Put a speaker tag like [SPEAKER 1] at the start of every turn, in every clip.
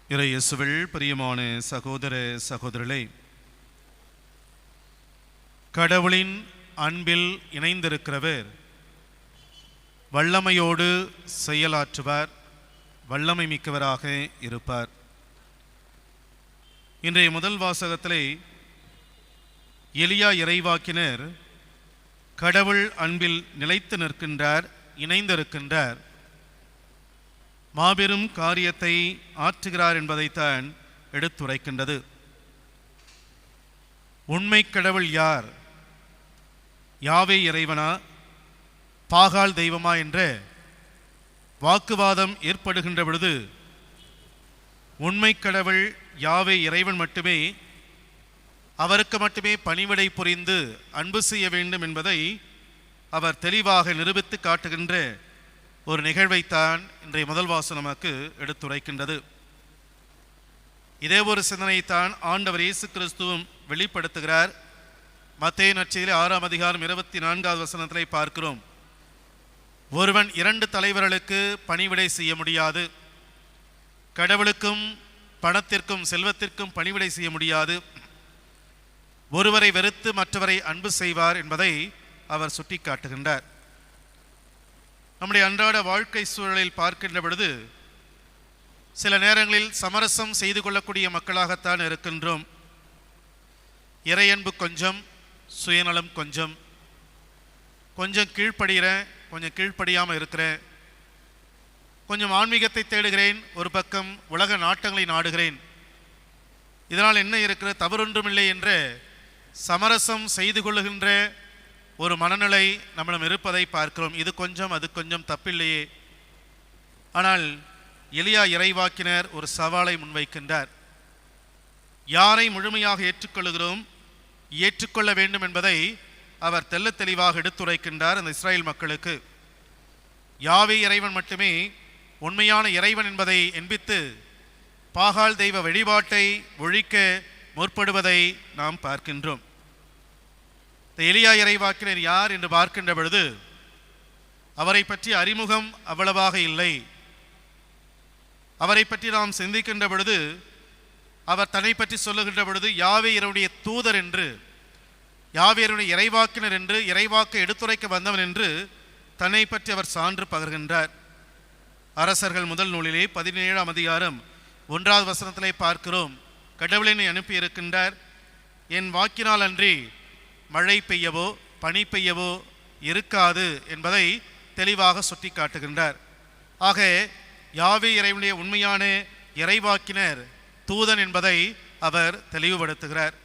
[SPEAKER 1] இறை இயேசுவில் பிரியமான சகோதர சகோதரர்களே, கடவுளின் அன்பில் இணைந்திருக்கிறவர் வல்லமையோடு செயலாற்றுவார், வல்லமை மிக்கவராக இருப்பார். இன்றைய முதல் வாசகத்திலே எலியா இறைவாக்கினர் கடவுள் அன்பில் நிலைத்து நிற்கின்றார், இணைந்திருக்கின்றார், மாபெரும் காரியத்தை ஆற்றுகிறார் என்பதைத்தான் எடுத்துரைக்கின்றது. உண்மை கடவுள் யார்? யாவே இறைவனா, பாகால் தெய்வமா என்ற வாக்குவாதம் ஏற்படுகின்ற பொழுது உண்மை கடவுள் யாவே இறைவன் மட்டுமே, அவருக்கு மட்டுமே பணிவிடை புரிந்து அன்பு செய்ய வேண்டும் என்பதை அவர் தெளிவாக நிரூபித்து காட்டுகின்ற ஒரு நிகழ்வைத்தான் இன்றைய முதல் வாசகம் நமக்கு எடுத்துரைக்கின்றது. இதே ஒரு சிந்தனைத்தான் ஆண்டவர் இயேசு கிறிஸ்துவும் வெளிப்படுத்துகிறார். மத்தேயு நற்செய்தியிலே 6ஆம் அதிகாரம் 24வது வசனத்திலே பார்க்கிறோம். ஒருவன் 2 தலைவர்களுக்கு பணிவிடை செய்ய முடியாது, கடவுளுக்கும் பணத்திற்கும் செல்வத்திற்கும் பணிவிடை செய்ய முடியாது, ஒருவரை வெறுத்து மற்றவரை அன்பு செய்வார் என்பதை அவர் சுட்டி காட்டுகின்றார். நம்முடைய அன்றாட வாழ்க்கை சூழலில் பார்க்கின்ற பொழுது சில நேரங்களில் சமரசம் செய்து கொள்ளக்கூடிய மக்களாகத்தான் இருக்கின்றோம். இறையன்பு கொஞ்சம், சுயநலம் கொஞ்சம், கொஞ்சம் கீழ்ப்படுகிறேன், கொஞ்சம் கீழ்ப்படியாமல் இருக்கிறேன், கொஞ்சம் ஆன்மீகத்தை தேடுகிறேன், ஒரு பக்கம் உலக நாட்டங்களை நாடுகிறேன், இதனால் என்ன இருக்கிற தவறொன்றுமில்லை என்ற சமரசம் செய்து கொள்ளுகின்ற ஒரு மனநிலை நம்மிடம் இருப்பதை பார்க்கிறோம். இது கொஞ்சம் அது கொஞ்சம் தப்பில்லையே. ஆனால் எலியா இறைவாக்கினர் ஒரு சவாலை முன்வைக்கின்றார். யாரை முழுமையாக ஏற்றுக்கொள்கிறோம், ஏற்றுக்கொள்ள வேண்டும் என்பதை அவர் தெள்ள தெளிவாக எடுத்துரைக்கின்றார் அந்த இஸ்ராயல் மக்களுக்கு. யாவே இறைவன் மட்டுமே உண்மையான இறைவன் என்பதை எண்பித்து பாகால் தெய்வ வழிபாட்டை ஒழிக்க முற்படுவதை நாம் பார்க்கின்றோம். எலியா இறைவாக்கினர் யார் என்று பார்க்கின்ற பொழுது அவரை பற்றி அறிமுகம் அவ்வளவாக இல்லை. அவரை பற்றி நாம் சிந்திக்கின்ற பொழுது அவர் தன்னை பற்றி சொல்லுகின்ற பொழுது யாவே இறைவனுடைய தூதர் என்று, யாவே இறைவனுடைய இறைவாக்கினர் என்று, இறைவாக்கை எடுத்துரைக்க வந்தவன் என்று தன்னை பற்றி அவர் சான்று பகர்கின்றார். அரசர்கள் முதல் நூலிலே 17ஆம் அதிகாரம் 1வது வசனத்திலே பார்க்கிறோம். கடவுளினை அனுப்பி இருக்கின்றார், என் வாக்கினால் அன்றி மழை பெய்யவோ பனி பெய்யவோ இருக்காது என்பதை தெளிவாக சுட்டி காட்டுகின்றார். ஆக யாவே இறைவனுடைய உண்மையான இறைவாக்கினர் தூதன் என்பதை அவர் தெளிவுபடுத்துகிறார்.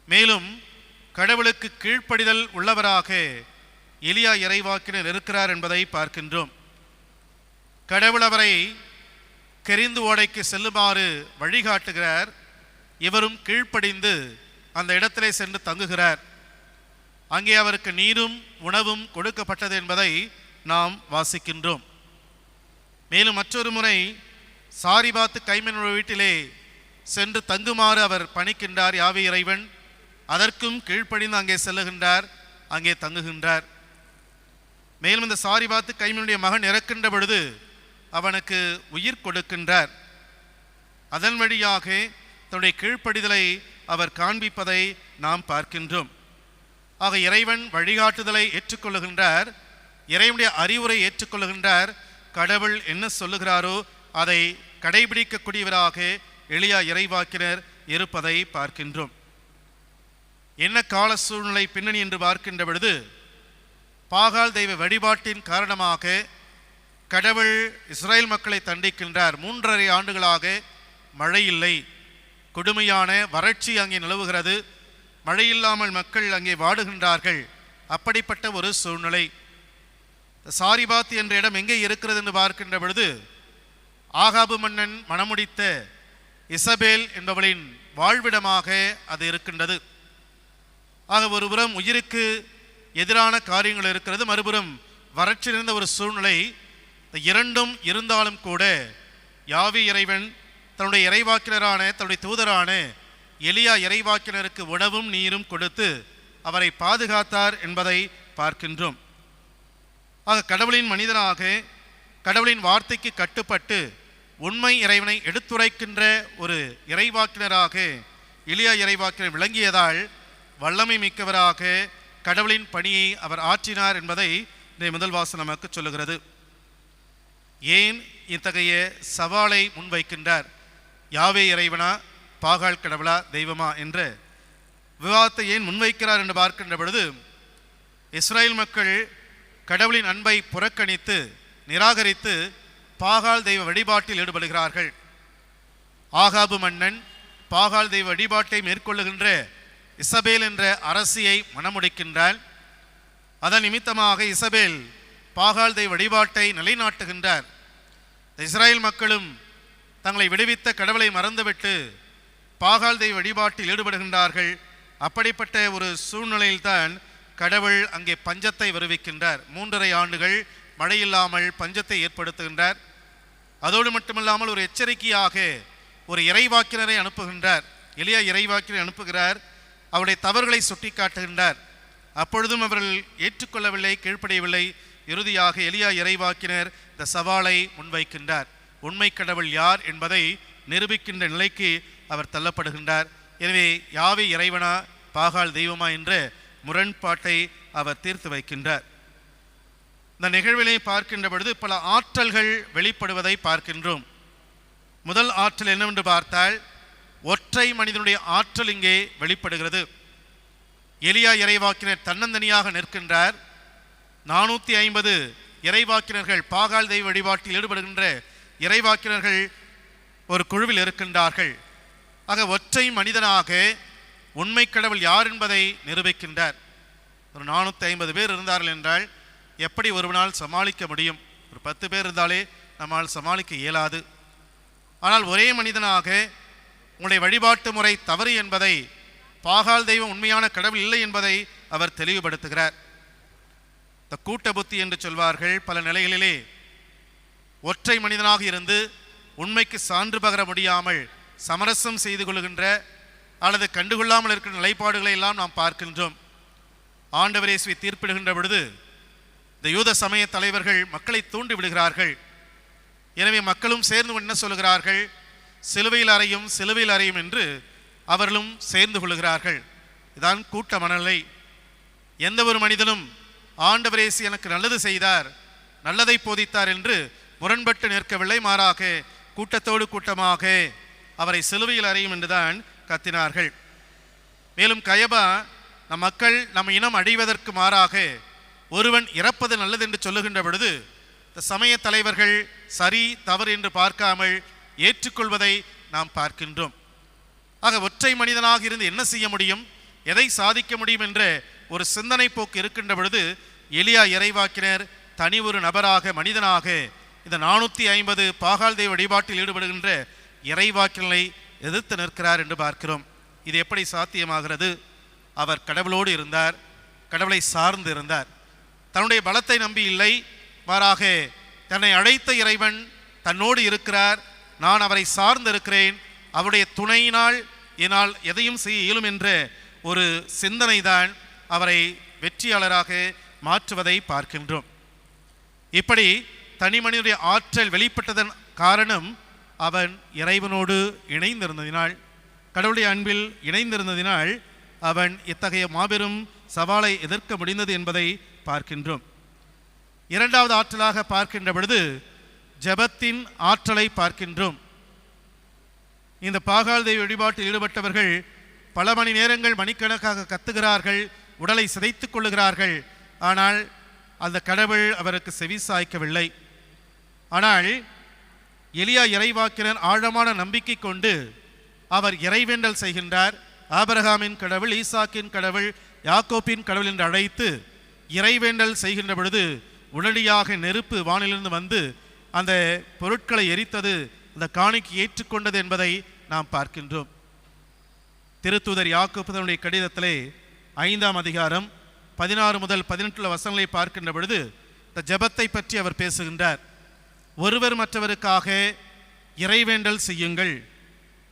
[SPEAKER 1] மேலும் கடவுளுக்கு கீழ்ப்படிதல் உள்ளவராக எலியா இறைவாக்கினர் இருக்கிறார் என்பதை பார்க்கின்றோம். கடவுள் அவரை கெரிந்து ஓடைக்கு செல்லுமாறு வழிகாட்டுகிறார். இவரும் கீழ்ப்படிந்து அந்த இடத்திலே சென்று தங்குகிறார். அங்கே அவருக்கு நீரும் உணவும் கொடுக்கப்பட்டது என்பதை நாம் வாசிக்கின்றோம். மேலும் மற்றொரு முறை சாரிபாத்து கைமனுடைய வீட்டிலே சென்று தங்குமாறு அவர் பணிக்கின்றார் யாவே இறைவன். அதற்கும் கீழ்ப்படிந்து அங்கே செல்லுகின்றார், அங்கே தங்குகின்றார். மேலும் இந்த சாரிபாத்து கைமனுடைய மகன் இறக்கின்ற பொழுது அவனுக்கு உயிர் கொடுக்கின்றார். அதன் வழியாக தன்னுடைய கீழ்ப்படிதலை அவர் காண்பிப்பதை நாம் பார்க்கின்றோம். ஆக இறைவன் வழிகாட்டுதலை ஏற்றுக்கொள்ளுகின்றார், இறைவனுடைய அறிவுரை ஏற்றுக்கொள்ளுகின்றார். கடவுள் என்ன சொல்லுகிறாரோ அதை கடைபிடிக்கக்கூடியவராக எலியா இறைவாக்கினர் இருப்பதை பார்க்கின்றோம். என்ன கால சூழ்நிலை பின்னணி என்று பார்க்கின்ற பொழுது பாகால் தெய்வ வழிபாட்டின் காரணமாக கடவுள் இஸ்ரேல் மக்களை தண்டிக்கின்றார். 3.5 ஆண்டுகளாக மழை இல்லை, கொடுமையான வறட்சி அங்கே நிலவுகிறது, மழையில்லாமல் மக்கள் அங்கே வாடுகின்றார்கள். அப்படிப்பட்ட ஒரு சூழ்நிலை. சாரிபாத் என்ற இடம் எங்கே இருக்கிறது என்று பார்க்கின்ற பொழுது ஆகாபு மன்னன் மணமுடித்த இசபேல் என்பவளின் வாழ்விடமாக அது இருக்கின்றது. ஆக ஒருபுறம் உயிருக்கு எதிரான காரியங்கள் இருக்கிறது, மறுபுறம் வறட்சி நிறைந்த ஒரு சூழ்நிலை. இரண்டும் இருந்தாலும் கூட யாவே இறைவன் தன்னுடைய இறைவாக்கினரான தன்னுடைய தூதரான எலியா இறைவாக்கினருக்கு உணவும் நீரும் கொடுத்து அவரை பாதுகாத்தார் என்பதை பார்க்கின்றோம். ஆக கடவுளின் மனிதனாக கடவுளின் வார்த்தைக்கு கட்டுப்பட்டு உண்மை இறைவனை எடுத்துரைக்கின்ற ஒரு இறைவாக்கினராக எலியா இறைவாக்கினர் விளங்கியதால் வல்லமை மிக்கவராக கடவுளின் பணியை அவர் ஆற்றினார் என்பதை இந்த முதல் வாசகம் நமக்கு சொல்லுகிறது. ஏன் இத்தகைய சவாலை முன்வைக்கின்றார்? யாவே இறைவனா, பாகால் கடவுளா, தெய்வமா என்ற விவாதத்தை ஏன் முன்வைக்கிறார் என்று பார்க்கின்ற பொழுது, இஸ்ரேல் மக்கள் கடவுளின் அன்பை புறக்கணித்து நிராகரித்து பாகால் தெய்வ வழிபாட்டில் ஈடுபடுகிறார்கள். ஆகாபு மன்னன் பாகால் தெய்வ வழிபாட்டை மேற்கொள்ளுகின்ற இசபேல் என்ற அரசியை மணமுடிக்கின்றாள். அதன் நிமித்தமாக இசபேல் பாகால் தெய்வ வழிபாட்டை நிலைநாட்டுகின்றார். இஸ்ரேல் மக்களும் தங்களை விடுவித்த கடவுளை மறந்துவிட்டு பாகால் தெய்வ வழிபாட்டில் ஈடுபடுகின்றார்கள். அப்படிப்பட்ட ஒரு சூழ்நிலையில்தான் கடவுள் அங்கே பஞ்சத்தை வருவிக்கின்றார். 3.5 ஆண்டுகள் மழையில்லாமல் பஞ்சத்தை ஏற்படுத்துகின்றார். அதோடு மட்டுமல்லாமல் ஒரு எச்சரிக்கையாக ஒரு இறைவாக்கினரை அனுப்புகின்றார். எலியா இறைவாக்கினரை அனுப்புகிறார். அவருடைய தவறுகளை சுட்டி காட்டுகின்றார். அப்பொழுதும் அவர்கள் ஏற்றுக்கொள்ளவில்லை, கீழ்ப்படியவில்லை. இறுதியாக எலியா இறைவாக்கினர் இந்த சவாலை முன்வைக்கின்றார். உண்மை கடவுள் யார் என்பதை நிரூபிக்கின்ற நிலைக்கு அவர் தள்ளப்படுகின்றார். எனவே யாவே இறைவனா, பாகால் தெய்வமா என்ற முரண்பாட்டை அவர் தீர்த்து வைக்கின்றார். இந்த நிகழ்விலே பார்க்கின்ற பொழுது பல ஆற்றல்கள் வெளிப்படுவதை பார்க்கின்றோம். முதல் ஆற்றல் என்னவென்று பார்த்தால், ஒற்றை மனிதனுடைய ஆற்றல் இங்கே வெளிப்படுகிறது. எலியா இறைவாக்கினர் தன்னந்தனியாக நிற்கின்றார். 450 இறைவாக்கினர்கள், பாகால் தெய்வ வழிபாட்டில் ஈடுபடுகின்ற இறைவாக்கினர்கள் ஒரு குழுவில் இருக்கின்றார்கள். ஆக ஒற்றை மனிதனாக உண்மை கடவுள் யார் என்பதை நிரூபிக்கின்றார். ஒரு 450 பேர் இருந்தார்கள் என்றால் எப்படி ஒருவனால் சமாளிக்க முடியும்? ஒரு 10 பேர் இருந்தாலே நம்மால் சமாளிக்க இயலாது. ஆனால் ஒரே மனிதனாக உங்களுடைய வழிபாட்டு முறை தவறு என்பதை, பாகால் தெய்வம் உண்மையான கடவுள் இல்லை என்பதை அவர் தெளிவுபடுத்துகிறார். இந்த கூட்ட புத்தி என்று சொல்வார்கள். பல நிலைகளிலே ஒற்றை மனிதனாக இருந்து உண்மைக்கு சான்று பகர முடியாமல் சமரசம் செய்து கொள்கின்ற அல்லது கண்டுகொள்ளாமல் இருக்கிற நிலைப்பாடுகளை எல்லாம் நாம் பார்க்கின்றோம். ஆண்டவர் இயேசுவை தீர்ப்பிடுகின்ற பொழுது இந்த யூத சமய தலைவர்கள் மக்களை தூண்டி விடுகிறார்கள். எனவே மக்களும் சேர்ந்து என்ன சொல்கிறார்கள்? சிலுவையில் அறையும், சிலுவையில் அறையும் என்று அவர்களும் சேர்ந்து கொள்கிறார்கள். இதான் கூட்ட மனநிலை. எந்த ஒரு மனிதனும் ஆண்டவர் இயேசு எனக்கு நல்லது செய்தார், நல்லதை போதித்தார் என்று முரண்பட்டு நிற்கவில்லை. மாறாக கூட்டத்தோடு கூட்டமாக அவரை சிலுவையில் அறையும் என்றுதான் கத்தினார்கள். மேலும் கயபா, நம் மக்கள் நம் இனம் அழிவதற்கு மாறாக ஒருவன் இறப்பது நல்லது என்று சொல்லுகின்ற பொழுது இந்த சமய தலைவர்கள் சரி தவறு என்று பார்க்காமல் ஏற்றுக்கொள்வதை நாம் பார்க்கின்றோம். ஆக ஒற்றை மனிதனாக இருந்து என்ன செய்ய முடியும், எதை சாதிக்க முடியும் என்ற ஒரு சிந்தனை போக்கு இருக்கின்ற பொழுது எலியா இறைவாக்கினர் தனி ஒரு நபராக, மனிதனாக இந்த 450 பாகால் தெய்வ வழிபாட்டில் ஈடுபடுகின்ற இறைவாக்கினரை எதிர்த்து நிற்கிறார் என்று பார்க்கிறோம். இது எப்படி சாத்தியமாகிறது? அவர் கடவுளோடு இருந்தார், கடவுளை சார்ந்து இருந்தார். தன்னுடைய பலத்தை நம்பி இல்லை, மாறாக தன்னை அழைத்த இறைவன் தன்னோடு இருக்கிறார், நான் அவரை சார்ந்து இருக்கிறேன், அவருடைய துணையினால் என்னால் எதையும் செய்ய இயலும் என்ற ஒரு சிந்தனை தான் அவரை வெற்றியாளராக மாற்றுவதை பார்க்கின்றோம். இப்படி தனி மனிதனுடைய ஆற்றல் வெளிப்பட்டதன் காரணம் அவன் இறைவனோடு இணைந்திருந்ததினால், கடவுளுடைய அன்பில் இணைந்திருந்ததினால் அவன் இத்தகைய மாபெரும் சவாலை எதிர்க்க முடிந்தது என்பதை பார்க்கின்றோம். இரண்டாவது ஆற்றலாக பார்க்கின்ற பொழுது ஜெபத்தின் ஆற்றலை பார்க்கின்றோம். இந்த பாகால் தெய்வ வழிபாட்டில் ஈடுபட்டவர்கள் பல மணி நேரங்கள் மணிக்கணக்காக கத்துகிறார்கள், உடலை சிதைத்துக் கொள்ளுகிறார்கள். ஆனால் அந்த கடவுள் அவருக்கு செவி சாய்க்கவில்லை. ஆனால் எலியா இறைவாக்கினர் ஆழமான நம்பிக்கை கொண்டு அவர் இறைவேண்டல் செய்கின்றார். ஆபிரகாமின் கடவுள், ஈசாக்கின் கடவுள், யாக்கோப்பின் கடவுள் என்று அழைத்து இறைவேண்டல் செய்கின்ற பொழுது உடனடியாக நெருப்பு வானிலிருந்து வந்து அந்த பொருட்களை எரித்தது, அந்த காணிக்கை ஏற்றுக்கொண்டது என்பதை நாம் பார்க்கின்றோம். திருத்தூதர் யாக்கோப்பு தன்னுடைய கடிதத்திலே 5ஆம் அதிகாரம் 16 முதல் 18 வசனங்களை பார்க்கின்ற பொழுது இந்த ஜெபத்தை பற்றி அவர் பேசுகின்றார். ஒருவர் மற்றவருக்காக இறைவேண்டல் செய்யுங்கள்,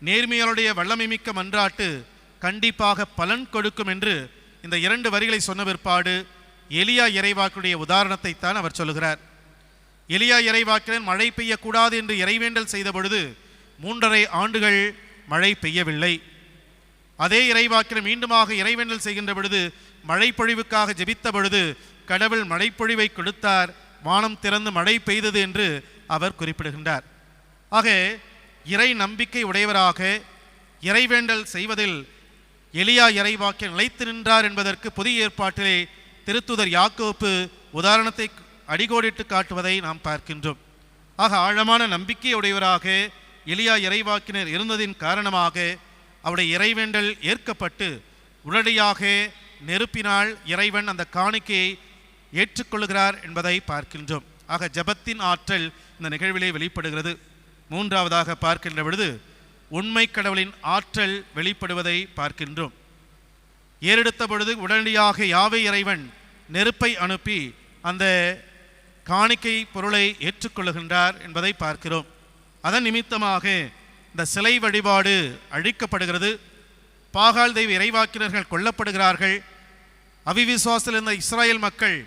[SPEAKER 1] நேர்மையாளுடைய வல்லமை மிக்க மன்றாட்டு கண்டிப்பாக பலன் கொடுக்கும் என்று இந்த 2 வரிகளை சொன்ன பிற்பாடு எலியா இறைவாக்குடைய உதாரணத்தை தான் அவர் சொல்லுகிறார். எலியா இறைவாக்கினர் மழை பெய்யக்கூடாது என்று இறைவேண்டல் செய்த பொழுது 3.5 ஆண்டுகள் மழை பெய்யவில்லை. அதே இறைவாக்கினர் மீண்டுமாக இறைவேண்டல் செய்கின்ற பொழுது மழை பொழிவுக்காக ஜெபித்த பொழுது கடவுள் மழைப்பொழிவை கொடுத்தார், வானம் திறந்து மழை பெய்தது என்று அவர் குறிப்பிடுகின்றார். ஆக இறை நம்பிக்கை உடையவராக இறைவேண்டல் செய்வதில் எலியா இறைவாக்கினர் நிலைத்து நின்றார் என்பதற்கு புதிய ஏற்பாட்டிலே திருத்துதர் யாக்கோப்பு உதாரணத்தை அடிகோடிட்டு காட்டுவதை நாம் பார்க்கின்றோம். ஆக ஆழமான நம்பிக்கை உடையவராக எலியா இறைவாக்கினர் இருந்ததின் காரணமாக அவருடைய இறைவேண்டல் ஏற்கப்பட்டு உடனடியாக நெருப்பினால் இறைவன் அந்த காணிக்கையை ஏற்றுக்கொள்கிறார் என்பதை பார்க்கின்றோம். ஆக ஜபத்தின் ஆற்றல் இந்த நிகழ்விலே வெளிப்படுகிறது. மூன்றாவதாக பார்க்கின்ற பொழுது உண்மை கடவுளின் ஆற்றல் வெளிப்படுவதை பார்க்கின்றோம். ஏறெடுத்த பொழுது உடனடியாக யாவே இறைவன் நெருப்பை அனுப்பி அந்த காணிக்கை பொருளை ஏற்றுக்கொள்ளுகின்றார் என்பதை பார்க்கிறோம். அதன் நிமித்தமாக இந்த சிலை வழிபாடு அழிக்கப்படுகிறது. பாகால் தெய்வ இறைவாக்கினர்கள் கொல்லப்படுகிறார்கள். அவிவிசுவாசத்தில் இருந்த இஸ்ராயல் மக்கள்,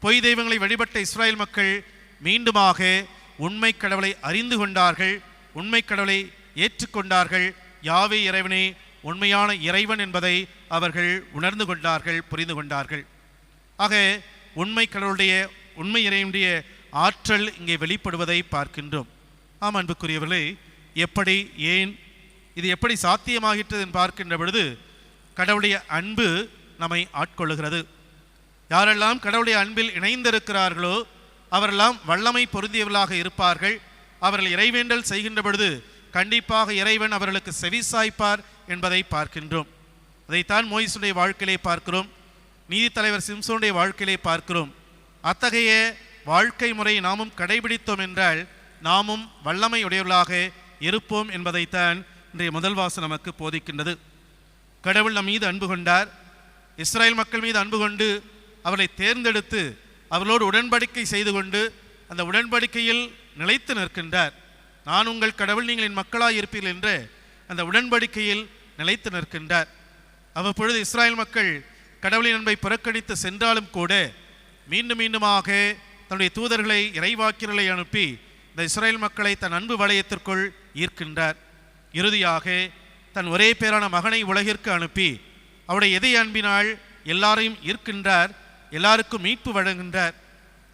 [SPEAKER 1] பொய் தெய்வங்களை வழிபட்ட இஸ்ராயல் மக்கள் மீண்டுமாக உண்மை கடவுளை அறிந்து கொண்டார்கள், உண்மை கடவுளை ஏற்றுக்கொண்டார்கள். யாவே இறைவனே உண்மையான இறைவன் என்பதை அவர்கள் உணர்ந்து கொண்டார்கள், புரிந்து கொண்டார்கள். ஆக உண்மை கடவுளுடைய, உண்மை இறைவனுடைய ஆற்றல் இங்கே வெளிப்படுவதை பார்க்கின்றோம். ஆம் அன்புக்குரியவர்களே, எப்படி, ஏன் இது எப்படி சாத்தியமாகின்றது என்று பார்க்கின்ற பொழுது கடவுளுடைய அன்பு நம்மை ஆட்கொள்ளுகிறது. யாரெல்லாம் கடவுளுடைய அன்பில் இணைந்திருக்கிறார்களோ அவரெல்லாம் வல்லமை பொருந்தியவர்களாக இருப்பார்கள். அவர்கள் இறைவேண்டல் செய்கின்ற பொழுது கண்டிப்பாக இறைவன் அவர்களுக்கு செவிசாய்ப்பார் என்பதை பார்க்கின்றோம். அதைத்தான் மோயிசுடைய வாழ்க்கையிலே பார்க்கிறோம், நீதித்தலைவர் சிம்சோனுடைய வாழ்க்கையிலே பார்க்கிறோம். அத்தகைய வாழ்க்கை முறையை நாமும் கடைபிடித்தோம் என்றால் நாமும் வல்லமை உடையவர்களாக இருப்போம் என்பதைத்தான் இன்றைய முதல் வாசகம் நமக்கு போதிக்கின்றது. கடவுள் நம் மீது அன்பு கொண்டார். இஸ்ராயல் மக்கள் மீது அன்பு கொண்டு அவர்களை தேர்ந்தெடுத்து அவர்களோடு உடன்படிக்கை செய்து கொண்டு அந்த உடன்படிக்கையில் நிலைத்து நிற்கின்றார். நான் உங்கள் கடவுள், நீங்கள் என் மக்களாக இருப்பீர்கள் என்ற அந்த உடன்படிக்கையில் நிலைத்து நிற்கின்றார். அவ்வப்பொழுது இஸ்ராயல் மக்கள் கடவுளின் அன்பை புறக்கணித்து சென்றாலும் கூட மீண்டும் மீண்டுமாக தன்னுடைய தூதர்களை, இறைவாக்கினர்களை அனுப்பி இந்த இஸ்ராயல் மக்களை தன் அன்பு வளையத்திற்குள் ஈர்க்கின்றார். இறுதியாக தன் ஒரே பேரான மகனை உலகிற்கு அனுப்பி அவருடைய இதய அன்பினால் எல்லாரையும் ஈர்க்கின்றார், எல்லாருக்கும் மீட்பு வழங்குகின்றார்.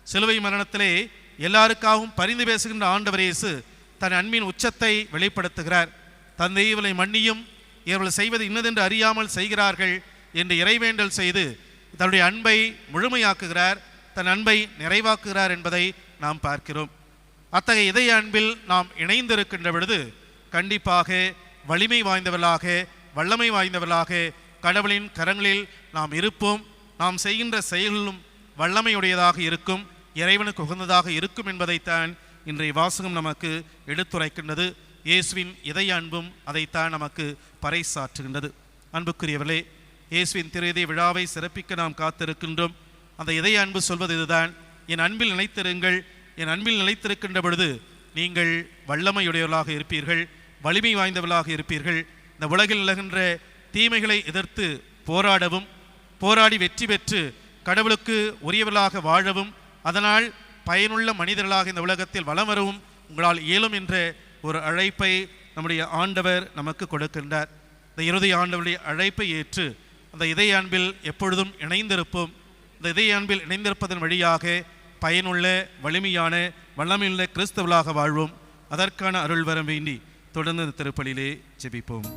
[SPEAKER 1] சிலுவை மரணத்திலே எல்லாருக்காகவும் பரிந்து பேசுகின்ற ஆண்டவர் இயேசு தன் அன்பின் உச்சத்தை வெளிப்படுத்துகிறார். தந்தை, இவளை மன்னியும், இவர்கள் செய்வது இன்னதென்று அறியாமல் செய்கிறார்கள் என்று இறைவேண்டல் செய்து தன்னுடைய அன்பை முழுமையாக்குகிறார், தன் அன்பை நிறைவாக்குகிறார் என்பதை நாம் பார்க்கிறோம். அத்தகைய இதய அன்பில் நாம் இணைந்திருக்கின்ற பொழுது கண்டிப்பாக வலிமை வாய்ந்தவர்களாக, வல்லமை வாய்ந்தவர்களாக கடவுளின் கரங்களில் நாம் இருப்போம். நாம் செய்கின்ற செயல்களும் வல்லமையுடையதாக இருக்கும், இறைவனுக்கு உகந்ததாக இருக்கும் என்பதைத்தான் இன்றைய வாசகம் நமக்கு எடுத்துரைக்கின்றது. இயேசுவின் இதய அன்பும் அதைத்தான் நமக்கு பறைசாற்றுகின்றது. அன்புக்குரியவர்களே, இயேசுவின் திரு இதய விழாவை சிறப்பிக்க நாம் காத்திருக்கின்றோம். அந்த இதய அன்பு சொல்வது இதுதான், என் அன்பில் நிலைத்திருங்கள். என் அன்பில் நிலைத்திருக்கின்ற பொழுது நீங்கள் வல்லமையுடையவர்களாக இருப்பீர்கள், வலிமை வாய்ந்தவர்களாக இருப்பீர்கள். இந்த உலகில் நிலகின்ற தீமைகளை எதிர்த்து போராடவும், போராடி வெற்றி பெற்று கடவுளுக்கு உரியவர்களாக வாழவும், அதனால் பயனுள்ள மனிதர்களாக இந்த உலகத்தில் வலம் வரவும் உங்களால் இயலும் என்ற ஒரு அழைப்பை நம்முடைய ஆண்டவர் நமக்கு கொடுக்கின்றார். இந்த இறுதி ஆண்டவருடைய அழைப்பை ஏற்று அந்த இதய அன்பில் எப்பொழுதும் இணைந்திருப்போம். இந்த இதய அன்பில் இணைந்திருப்பதன் வழியாக பயனுள்ள, வலிமையான, வல்லமையுள்ள கிறிஸ்தவர்களாக வாழ்வோம். அதற்கான அருள் வர வேண்டி தொடர்ந்து இந்த திருப்பலியிலே ஜெபிப்போம்.